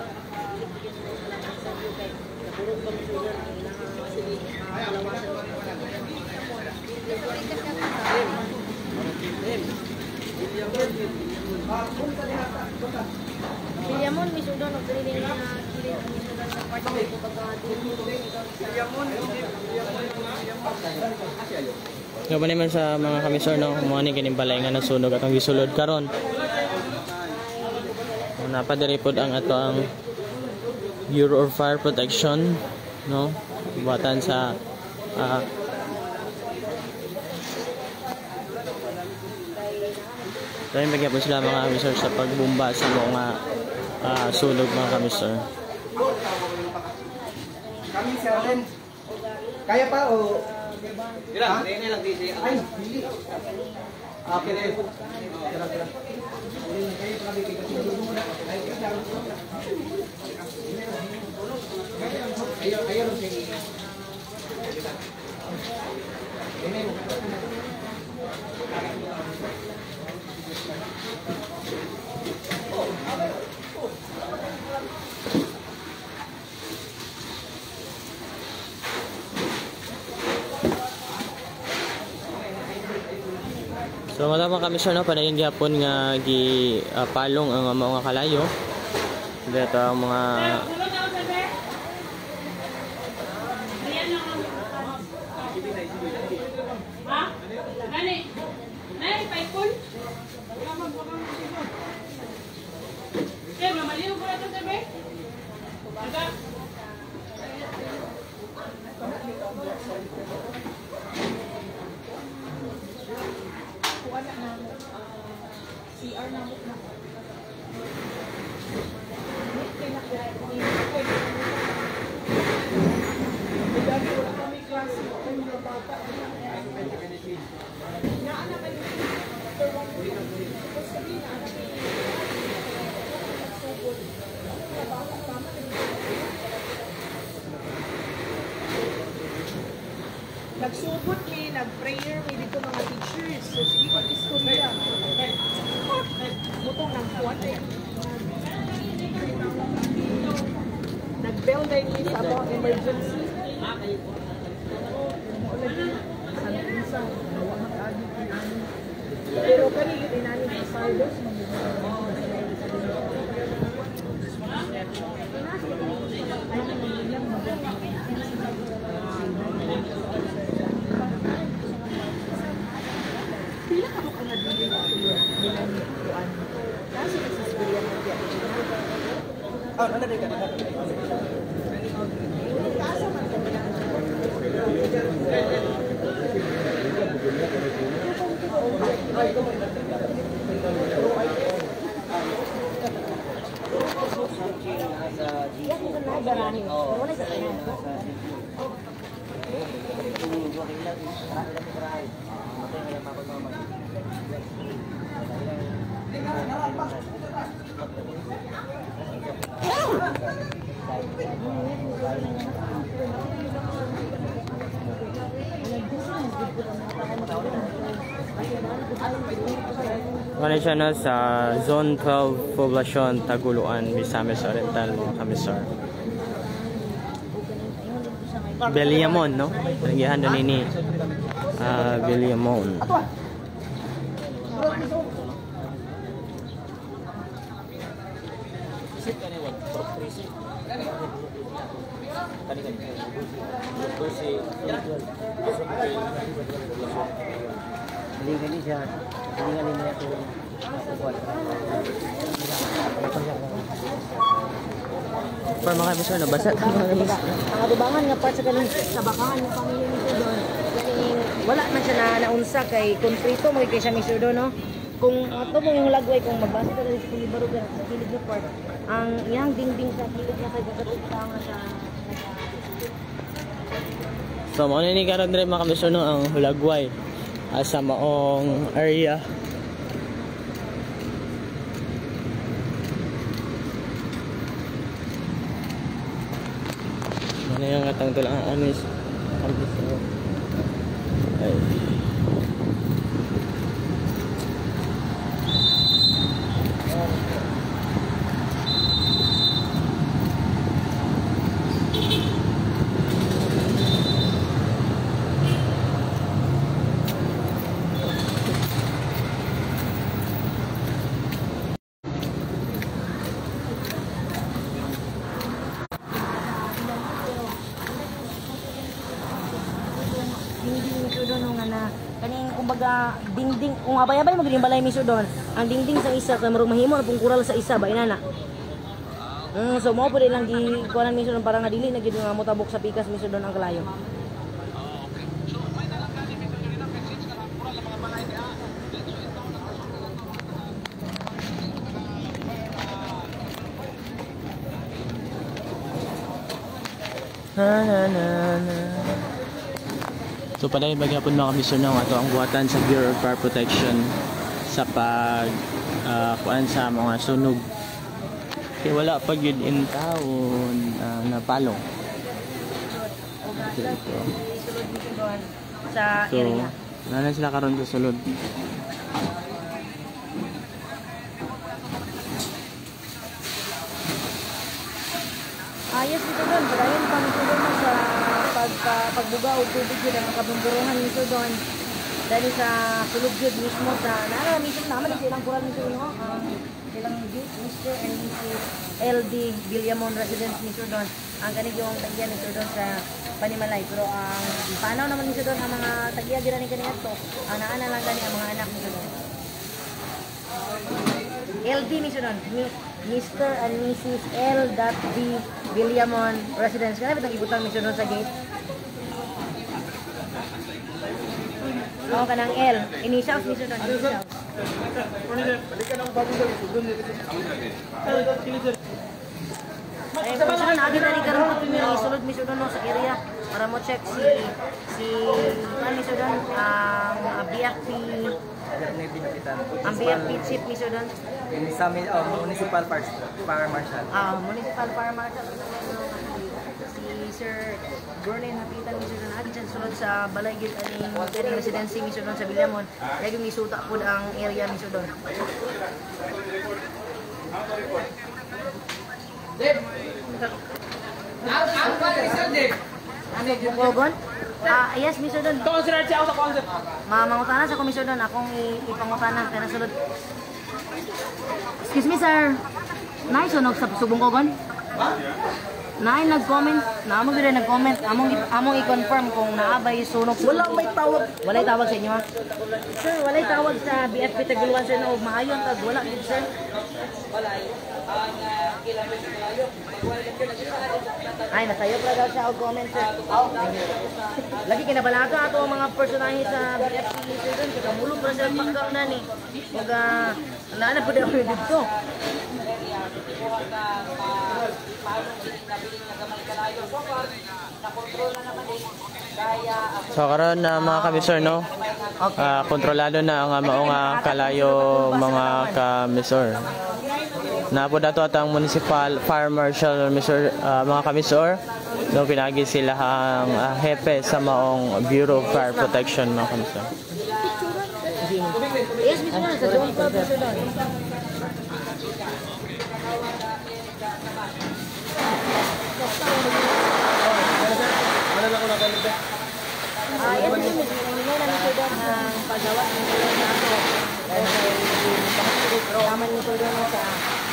Iligyan sila sa lang sa view kay napulog pa mo sila ang ilang kalawasan. Bilyamon misudon og dili na kilid ang misudon sa party ko Nga naman sa mga kamisor no, mga ni kining balay nga nasunog at ang gisulod karon. Napadiri pod ang ato ang Bureau of Fire Protection no, buhatan sa dahil bigyan po sila mga kamisor sa pagbumba sa mga sunog mga kamisor. Kami si Arlen. Kaya pa o? Ay, dili. So wala mga kamisyon no, padayon gihapon nga palong ang mga kalayo. Dito ang mga nagsugod mi, nag-prayer mi dito mga teachers. So, sige ko istorya. Butong ng kuwate. Nag-bell din mi sa mga emergency. Pero kanili dinani sa Sardos. Wala siya na sa Zone 12 Poblacion, Taguluan, Misamis Oriental mga kamisor. Beliamon, no? Nagihan doon ini Beliamon. Hindi siya. Hindi nga nila ito. Para mga kamisor, nabasa. Ang atubangan nga part sa ganun sa bakangan ng pamilya nito doon. Wala man siya na naunsa kay kontrito mo kay siya miso doon, no? Kung ato mo yung lagway, kung magbasa ka rin sa libaro sa kilid na part, ang iyang dingding sa kilid niya kay gagawin nga sa So, mo ni karon dire mga kamisor no ang Hulagway sa maong area. Ano yung atang tulang anis? Ay. kumbaga dingding kung abay-abay magding balay miso doon ang dingding sa isa kay marog mahimo na pung kural sa isa ba inana so mo pud lang gi kuanan miso doon para nga dili na gid nga motabok sa pikas miso doon ang kalayo. Na na na na. So pala yung maghapon mga kamisyon ng ato ang buhatan sa Bureau of Fire Protection sa pag kuan sa mga sunog. Kaya wala pag yun in taon na palong. Sa So, area. nanan sila karon sa sulod. Yes, dito doon. Padayon pang ito doon sa pagbuga o tubig yun ang makabumburuhan nito doon. Dahil sa sulog yun mismo sa mismo naman silang kural nito no? Silang Mr. and Mrs. LD Villamon residence nito doon. Ang ganit yung tagyan nito doon sa Panimalay. Pero ang panaw naman nito doon ang mga tagya gira ni kanina to. Ang naana lang gani ang mga anak nito doon. LD nito doon. Mr. and Mrs. L.D. Villamon residence. Kaya bitang ibutang nito doon sa gate. Oo, kanang L. Initials nito doon. Initials. Ay, kung saan agad na rin karoon ko yung isulod miso doon sa area para mo check si ano miso doon ang BFP chief miso doon Sa Municipal Fire Marshal. Municipal Fire Marshal si Sir Bernie napitan miso doon agad dyan sulod sa balay gid aning residency miso doon sa Villamon kaya yung isuta po ang area miso doon. Bukogon? Yes, Mr. Don. Mamangutanan sa komisyon doon. Akong ipangutanan kaya nasulod. Excuse me, sir. Naisunog sa Subungkogon? Naay nag-comment. Naamong din nag-comment. Among i-confirm kung naabay sunog. Walang may tawag. Walay tawag sa inyo, ha? Sir, walay tawag sa BFP Taguluan, sir. No, maayon tag. Wala, sir. Ay, nasayo pa daw siya comment, sir. Lagi kinabalaga ato ang mga personahe sa BFP sir doon. Kamulo pa sila pagkaw na ni. Mga naanap po daw dito. So karon na mga kamisor no. Kontrolado na ang maong kalayo mga kamisor. Napo dato atang Municipal Fire Marshal mga kamisor. No pinagi sila ang hepe sa maong Bureau of Fire Protection mga kamisor. Yes, Mr. Sa doon pa Mr. Don. Yes, hindi na nito doon ang paggawa ng nato. Tama nito doon sa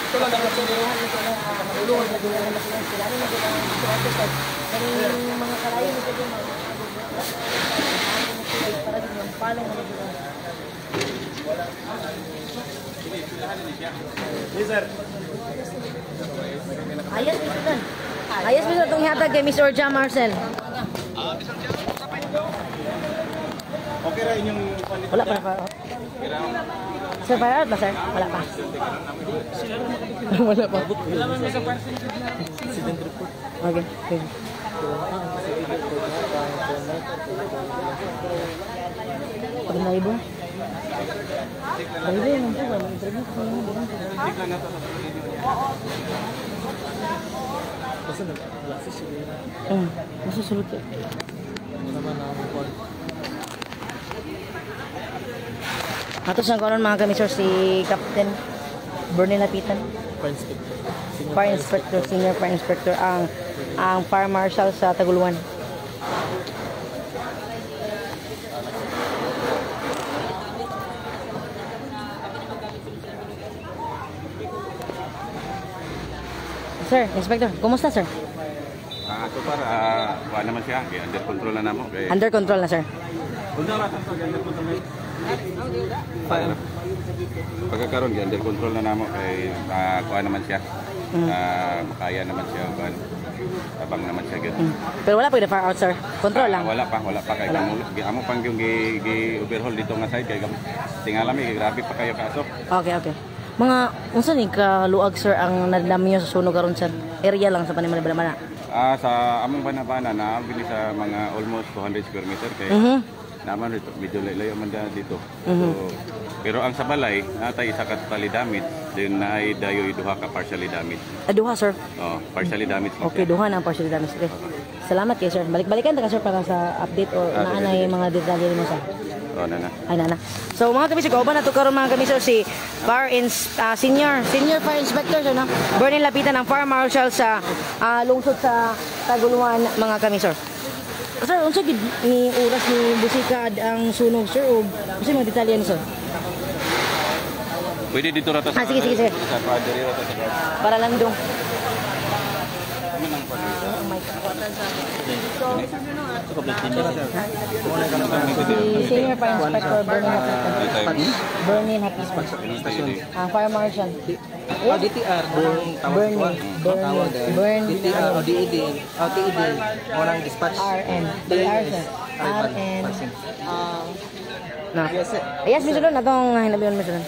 pagkakuruhan nito ng matulungan na doon na sila. Sila rin nito ang mga kalayo nito doon. Para din yung palong na nito doon. Ayos nito doon. Ayos nito itong hatag kay Miss Orja Marcel. Okay ra inyong Wala pa na Sir, fire out ba sir? Wala pa. Wala pa. Okay. Pag naibo? Naibo yun ang po. Mag-interview ko yun. Basta nag-classes yun. Basta sulot yun. Atos na karon mga kamisor si Captain Bernie Lapitan. Fire Inspector, Senior Fire Inspector ang Fire Marshal sa Taguluan. Sir, Inspector, kumusta sir? Ito para wala naman siya, under control na namo kay Under control na sir. Pagkakaroon under control na namo kay kuha naman siya. Makaya naman siya kuan. Tabang naman siya gid. Pero wala pa yung fire out sir. Control lang. Wala pa kay amo pang yung overhaul dito nga side kay tingala mi grabe pa kayo kaso. Okay. Mga unsa ni kaluag sir ang nadami niyo sa sunog karon sa area lang sa Panimalay Balamana? Sa among banabana na bili sa mga almost 200 square meter kay naman dito medyo layo man dito. So, pero ang sa balay natay isa ka totally damage then naay dayoy duha ka partially damage. Duha, sir. Oh, partially damage. Okay, duha na ang partially damage. Okay. Salamat kay sir. Balik-balikan ta ka sir para sa update or naanay mga detalye mo sa. Oh, nana. Ay nana. So mga kamisor, kauban na to karon mga kamisor si senior fire inspector sir no. Bernie Lapitan ng Fire Marshal sa lungsod sa Taguluan mga kamisor. Sir, unsa gid ni oras ni busika ang sunog sir o unsa mga detalye ni sir? Pwede dito rata sa. Sige. Sa padre rata sa. Para lang dong. Si Senior Fire Inspector Bernie Lapitan. Ang Fire Marshal. DTR TED orang dispatch RN yes misulon atong hinabiyon misulon.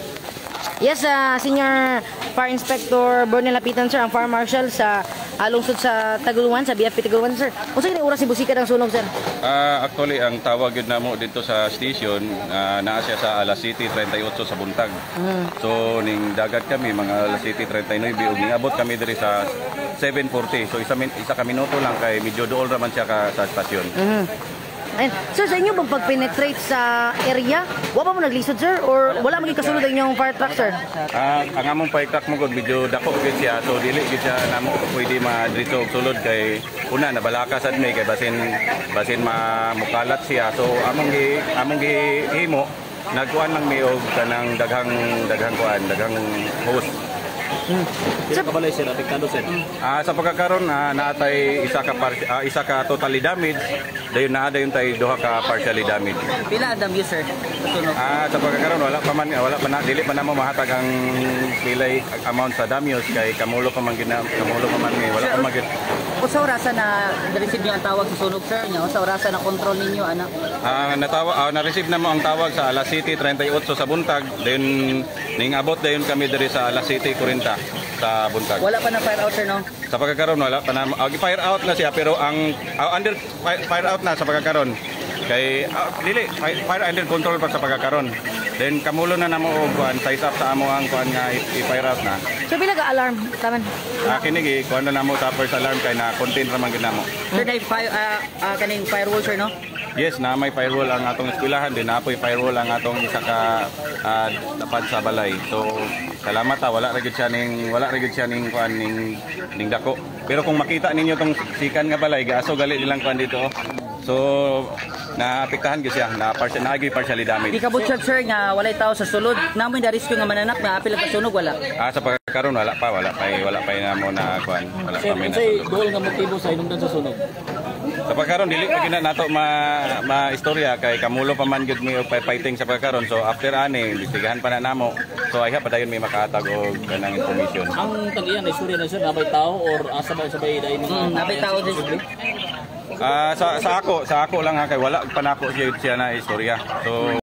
Yes, Senior Fire Inspector Bernie Lapitan sir, ang Fire Marshal sa lungsod sa Taguluan, sa BFP Taguluan sir. Unsa gid oras ni busika ang sunog sir? Actually ang tawag yun namo dito sa station naa siya sa alas 7:38 sa buntag. So ning dagat kami mga alas 7:39 ug niabot kami diri sa 7:40. So isa ka minuto lang kay medyo dool ra man siya sa stasyon. Ayun. Sir, sa inyo bang pag-penetrate sa area, wala pa mo naglisod sir? Or wala maging kasunod ang inyong fire truck sir? Ang among fire truck mo gud medyo dako gid siya. So dili gid siya namo pwede ma-dritso og sulod kay una nabalaka sad may kay basin mukalat siya. So among gihimo nagkuan lang mi og kanang daghang hose. Sir, kabalay sir, apektado sir. Sa pagkakaroon naatay isa ka totally damage, dayon tay duha ka partially damage. Pila ang damage sir? Sa pagkakaroon wala pa na dili pa namo mahatag ang pilay amount sa damage kay kamulo pa man may wala pa magid. Usa orasan na na-receive niyo ang tawag sa sunog sir niyo? Usa orasan na control ninyo ana? Na-receive na mo ang tawag sa alas 7:38 sa buntag, then ning abot dayon kami diri sa alas 7:40 sa buntag. Wala pa na fire out sir no? Sa pagkakaroon wala pa na fire out na siya pero ang under fire out na sa pagkakaroon kay dili fire under control pa sa pagkakaroon. Then kamulo na namo og kuan size up sa amo ang kuan nga i-fire out na. So pila ka alarm taman? Kini kuan na namo sa first alarm kay na contain ra man gid namo. Sir, dai kaning firewall sir no? Yes, na may firewall ang atong eskwelahan din napoy firewall ang atong isa ka dapat sa balay. So salamat wala ra gid siya ning kuan ning dako. Pero kung makita ninyo tong sikan nga balay gaso gali nilang kuan dito. So naapektahan gyud siya na partially damage. Di kabot siya sir nga walay tao sa sulod. Namoy da risko nga mananak na apil ka sunog wala. Sa pagkakaroon wala pa namo na kuan. Wala pa may nasuluod. Dool nga motibo sa hinungdan sa sunog. Sa pagkaroon dili pa gina nato istorya kay kamulo pa man gyud mi og fighting sa pagkaroon. So after ani investigahan pa na namo. So ay padayon may makahatag og kanang information. Ang tagiyan na istorya na sir nabay tao or sabay dai mga nabay tao din. Sa ako lang kay wala pa nako siya na istorya. So